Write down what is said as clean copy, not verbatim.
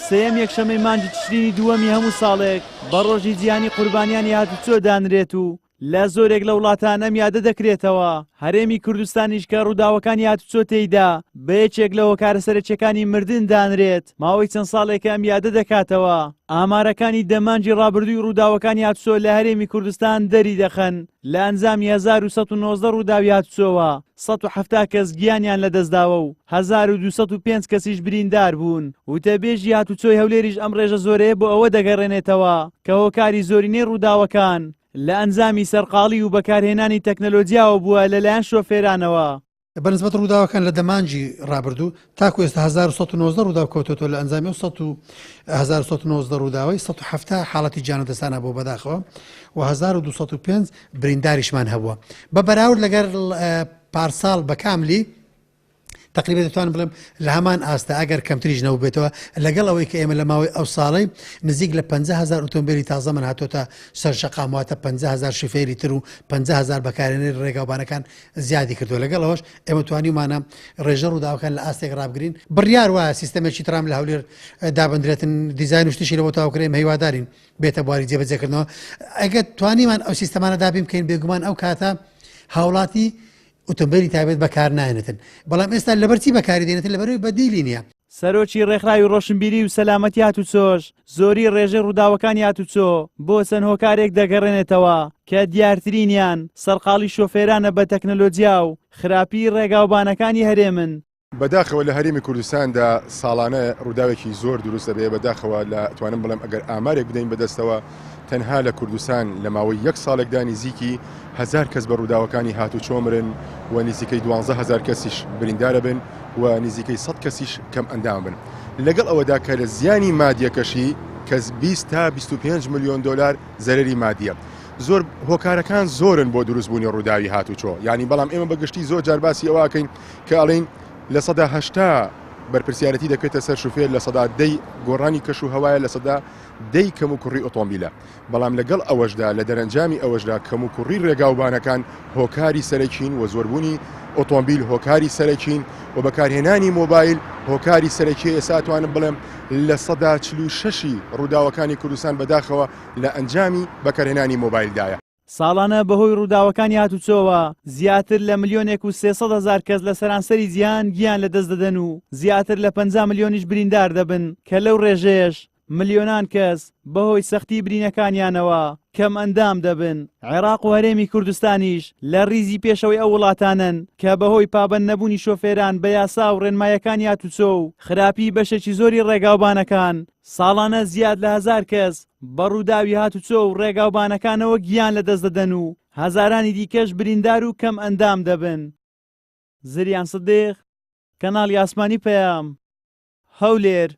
سەیەم یەکشەمەی مانگی تشرینی دووەمی هەموو ساڵێک بە ڕۆژی جیهانی قوربانیانی هاتوچۆ دانرێت و لە زۆرێک لە وڵاتان ئەم یادە دەکرێتەوە. هەرێمی کوردستانیش کە ڕووداوەکانی هاتوچۆ تێیدا بە یەکێک لە هۆکارە سەرچیەکانی مردن دانرێت ماوەی چەند ساڵێکە ئەم یادە دەکاتەوە. ئامارەکانی دەمانجی ڕابردووی ڕووداوەکانی هاتوچۆ لە هەرێمی کوردستان دەری دەخەن لە ئەنجامی 1990 ڕووداوی هاتوچۆوە 170 کەس گیانیان لەدەستداوە و 1205 کەسیش بریندار بوون. وتەبێژی هاتوچۆی هەولێریش ئەم ڕێژە زۆرەیە بۆ ئەوە دەگەڕێنێتەوە کە هۆکاری زۆرینەی ڕووداوەکان لە ئەنجامی سەرقاڵی و بەکارهێنانی تەکنەلۆجیاوە بووە لەلایەن شۆفێرانەوە. بەنسبەت ڕووداوەکان لە دەمانجی ڕابردوو تاکو ئێستا 1990 ڕووداو کەوتۆتۆ لە ئەنجامی 1990 ڕووداوی 170 حاڵەتی جانەدەسانە بۆ بەداخەوە و 1205 برینداریشمان هەبووە. بە بەراورد لەگەر پارساڵ بە کاملی تقریبا دەتوانم بڵێم لە هەمان ئاستا ئەگەر کەمتریش نەبوو بێتەوە لەگەڵ ئەوەی کە ئێمە لە ماوەی ئەو ساڵی نزیک لە 50,000 ئۆتۆمبیلی تازەمان هاتۆتە سەرشەقام واتە 50,000 شفێری تر و 50,000 بەکارهێنەری ڕێگاوبانەکان زیادی کردووە. لەگەڵ ئەوەش ئێمە توانیمانە ڕێژە ڕووداوەکان لە ئاستێک ڕابگرین. بڕیار وایە سیستەمێکی ترام لە هەولێر دابدرێتن دیزاین و شتیشی لەبۆ تاوکرێم هیوادارین بێتە بواری جێبەجێکردنەوە. ئەگەر توانیمان ئەو سیستەمانە دابین بکەین بێگومان ئەو کاتە هاوڵاتی ئۆتۆمبیلی تایبێت بەکار نایەنێتن، بەڵام ئێستا لەبەرچی بەکاری دێنێتن لەبەرەوەی بەدیلی نییە. سەرۆکی ڕێکخراوی ڕۆشنبیری و سەلامەتی هاتوچۆش زۆری ڕێژەی ڕووداوەکانی هاتوچۆ بۆ چەند هۆکارێک دەگەڕێنێتەوە کە دیارترینیان سەرقاڵی شۆفێرانە بە تەکنەلۆجیا و خراپی ڕێگاوبانەکانی هەرێمن. بەداخەوە لە هەرێمی کوردستاندا ساڵانە ڕووداوێکی زۆر دروستە بێ. بەداخەوە لە توانم بڵێم ئەگەر ئامارێک بدەین بەدەستەوە تەنها لە کوردستان لە ماوەی یەک ساڵێکدا نزیکی 1000 کەس بە ڕووداوەکانی هاتوچۆ مرن و نزیکەی 12,000 کەسیش بریندارە بن و نزیکەی 100 کەسیش کەم ئەندام بن. لەگەڵ ئەوەدا کە لە زیانی مادیەکەشی کەس 20 تا 25 میلیۆن دلار زەرری مادیە. زۆر هۆکارەکان زۆرن بۆ دروستبوونی ڕووداوی هاتوچۆ، یعنی بەڵام ئێمە بەگشتی زۆر جار باسی ئەوەکەین کە ئەڵێن لە 180 بەرپرسیارەتی دەکرێتە سەر شوفێر، لە 110 گۆڕانی کەش و هەوایە، لە 110 کەم و کوڕی ئۆتۆمبیلە. بەڵام لەگەڵ ئەوەشدا لە دەرەنجامی ئەوەشدا کەم و کوڕی ڕێگاوبانەکان هۆکاری سەرەکین و زۆربوونی ئۆتۆمبیل هۆکاری سەرەکین و بەکارهێنانی مۆبایل هۆکاری سەرەکی. ئێستا توانم بڵێم لە 146 ڕووداوەکانی کوردستان بەداخەوە لە ئەنجامی بەکارهێنانی مۆبایلدایە. ساڵانە بەهۆی ڕووداوەکانی هاتوچۆوە زیاتر لە 1,300,000 کەس لە سەرانسەری گیان لەدەست دەدەن و زیاتر لە 50 ملیۆنیش بریندار دەبن کە لەو ڕێژەیەش ملیۆنان کەس بەهۆی سەختی برینەکانیانەوە کەم ئەندام دەبن. عێراق و هەرێمی کوردستانیش لە ڕیزی پێشەوەی ئەو وڵاتانن کە بەهۆی پابەند نەبوونی شۆفێران بە یاسا و ڕێنمایەکانی هاتوچۆ و خراپی بەشێکی زۆری ڕێگاوبانەکان ساڵانە زیاد لە 1000 کەس بە ڕووداوی هاتوچۆ و ڕێگاوبانەکانەوە گیان لەدەست دەدەن و هەزارانی دیکەش بریندار و کەم ئەندام دەبن. زریان سدیق، کەناڵی ئاسمانی پەیام، هەولێر.